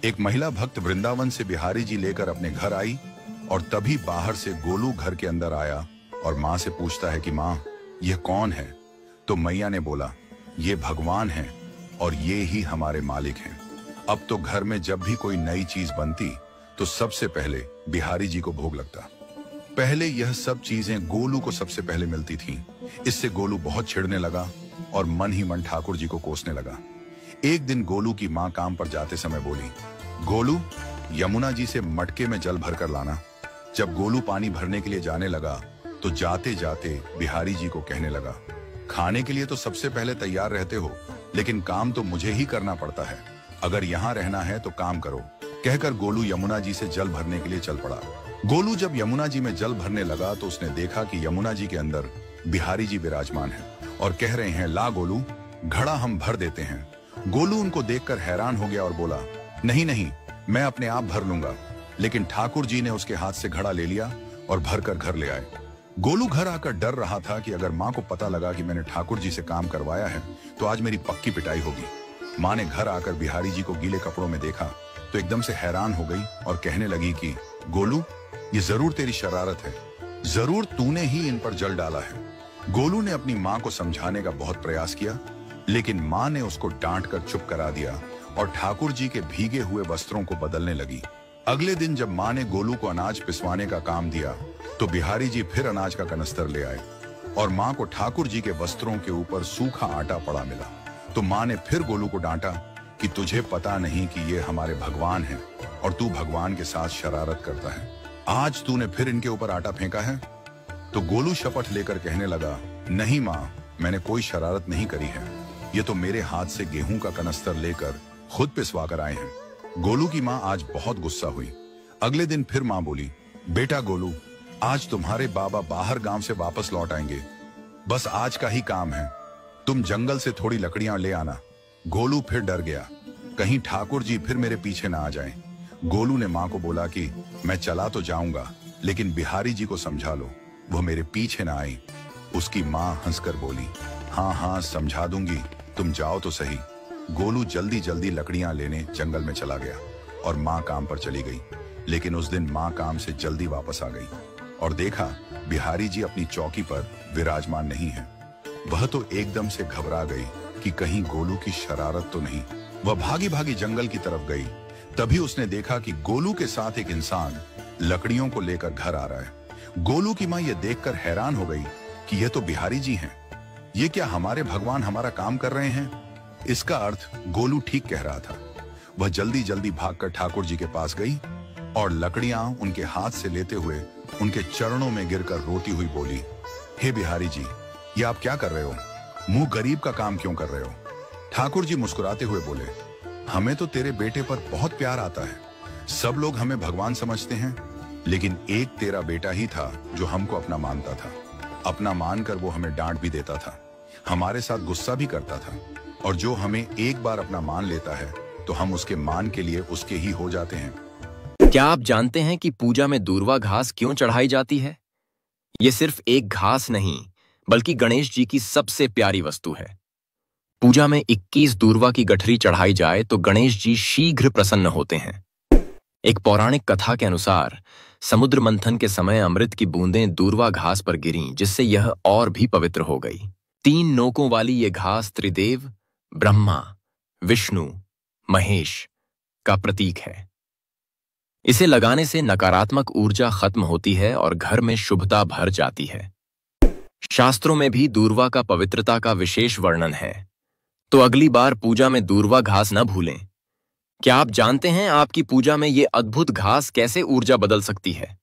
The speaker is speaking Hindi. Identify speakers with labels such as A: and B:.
A: एक महिला भक्त वृंदावन से बिहारी जी लेकर अपने घर आई और तभी बाहर से गोलू घर के अंदर आया और माँ से पूछता है कि माँ, यह कौन है? तो मैया ने बोला, ये भगवान हैं और ये ही हमारे मालिक हैं। अब तो घर में जब भी कोई नई चीज बनती तो सबसे पहले बिहारी जी को भोग लगता। पहले यह सब चीजें गोलू को सबसे पहले मिलती थीं। इससे गोलू बहुत चिढ़ने लगा और मन ही मन ठाकुर जी को कोसने लगा। एक दिन गोलू की माँ काम पर जाते समय बोली, गोलू, यमुना जी से मटके में जल भर कर लाना। जब गोलू पानी भरने के लिए जाने लगा तो जाते जाते बिहारी जी को कहने लगा, खाने के लिए तो सबसे पहले तैयार रहते हो, लेकिन काम तो मुझे ही करना पड़ता है। अगर यहाँ रहना है तो काम करो। कहकर गोलू यमुना जी से जल भरने के लिए चल पड़ा। गोलू जब यमुना जी में जल भरने लगा तो उसने देखा कि यमुना जी के अंदर बिहारी जी विराजमान हैं और कह रहे हैं, ला गोलू, घड़ा हम भर देते हैं। गोलू उनको देखकर हैरान हो गया और बोला, नहीं नहीं, मैं अपने आप भर लूंगा। लेकिन ठाकुर जी ने उसके हाथ से घड़ा ले लिया और भरकर घर ले आए। गोलू घर आकर डर रहा था कि अगर माँ को पता लगा कि मैंने ठाकुर जी से काम करवाया है तो आज मेरी पक्की पिटाई होगी। माँ ने घर आकर बिहारी जी को गीले कपड़ों में देखा तो एकदम से हैरान हो गई और कहने लगी कि गोलू, ये जरूर तेरी शरारत है, जरूर तूने ही इन पर जल डाला है। गोलू ने अपनी माँ को समझाने का बहुत प्रयास किया, लेकिन माँ ने उसको डांट कर चुप करा दिया और ठाकुर जी के भीगे हुए वस्त्रों को बदलने लगी। अगले दिन जब माँ ने गोलू को अनाज पिसवाने का काम दिया तो बिहारी जी फिर अनाज का कनस्तर ले आए और माँ को ठाकुर जी के वस्त्रों के ऊपर सूखा आटा पड़ा मिला। तो माँ ने फिर गोलू को डांटा कि तुझे पता नहीं कि ये हमारे भगवान हैं और तू भगवान के साथ शरारत करता है। आज तूने फिर इनके ऊपर आटा फेंका है। तो गोलू शपथ लेकर कहने लगा, नहीं माँ, मैंने कोई शरारत नहीं करी है। ये तो मेरे हाथ से गेहूं का कनस्तर लेकर खुद पिसवा कर आए हैं। गोलू की माँ आज बहुत गुस्सा हुई। अगले दिन फिर माँ बोली, बेटा गोलू, आज तुम्हारे बाबा बाहर गांव से वापस लौट आएंगे। बस आज का ही काम है, तुम जंगल से थोड़ी लकड़ियां ले आना। गोलू फिर डर गया, कहीं ठाकुर जी फिर मेरे पीछे ना आ जाएं। गोलू ने माँ को बोला कि मैं चला तो जाऊंगा, लेकिन बिहारी जी को समझा लो, वो मेरे पीछे ना आई। उसकी माँ हंसकर बोली, हाँ हाँ समझा दूंगी, तुम जाओ तो सही। गोलू जल्दी जल्दी लकड़ियां लेने जंगल में चला गया और माँ काम पर चली गई। लेकिन उस दिन माँ काम से जल्दी वापस आ गई और देखा बिहारी जी अपनी चौकी पर विराजमान नहीं है। वह तो एकदम से घबरा गई कि कहीं गोलू की शरारत तो नहीं। वह भागी भागी जंगल की तरफ गई। तभी उसने देखा कि गोलू के साथ एक इंसान लकड़ियों को लेकर घर आ रहा है। गोलू की माँ यह देखकर हैरान हो गई कि यह तो बिहारी जी हैं। ये क्या हमारे भगवान हमारा काम कर रहे हैं? इसका अर्थ गोलू ठीक कह रहा था। वह जल्दी जल्दी भागकर ठाकुर जी के पास गई और लकड़ियां उनके हाथ से लेते हुए उनके चरणों में गिरकर रोती हुई बोली, हे बिहारी जी, ये आप क्या कर रहे हो? मुंह गरीब का काम क्यों कर रहे हो? ठाकुर जी मुस्कुराते हुए बोले, हमें तो तेरे बेटे पर बहुत प्यार आता है। सब लोग हमें भगवान समझते हैं, लेकिन एक तेरा बेटा ही था जो हमको अपना मानता था। अपना मानकर वो हमें डांट भी देता था, हमारे साथ गुस्सा भी करता था, और जो हमें एक बार अपना मान लेता है तो हम उसके मान के लिए उसके ही हो जाते हैं।
B: क्या आप जानते हैं कि पूजा में दूर्वा घास क्यों चढ़ाई जाती है? ये सिर्फ एक घास नहीं, बल्कि गणेश जी की सबसे प्यारी वस्तु है। पूजा में 21 दूर्वा की गठरी चढ़ाई जाए तो गणेश जी शीघ्र प्रसन्न होते हैं। एक पौराणिक कथा के अनुसार समुद्र मंथन के समय अमृत की बूंदें दूर्वा घास पर गिरीं, जिससे यह और भी पवित्र हो गई। 3 नोकों वाली ये घास त्रिदेव, ब्रह्मा, विष्णु, महेश का प्रतीक है। इसे लगाने से नकारात्मक ऊर्जा खत्म होती है और घर में शुभता भर जाती है। शास्त्रों में भी दूर्वा का पवित्रता का विशेष वर्णन है। तो अगली बार पूजा में दूर्वा घास न भूलें। क्या आप जानते हैं आपकी पूजा में ये अद्भुत घास कैसे ऊर्जा बदल सकती है?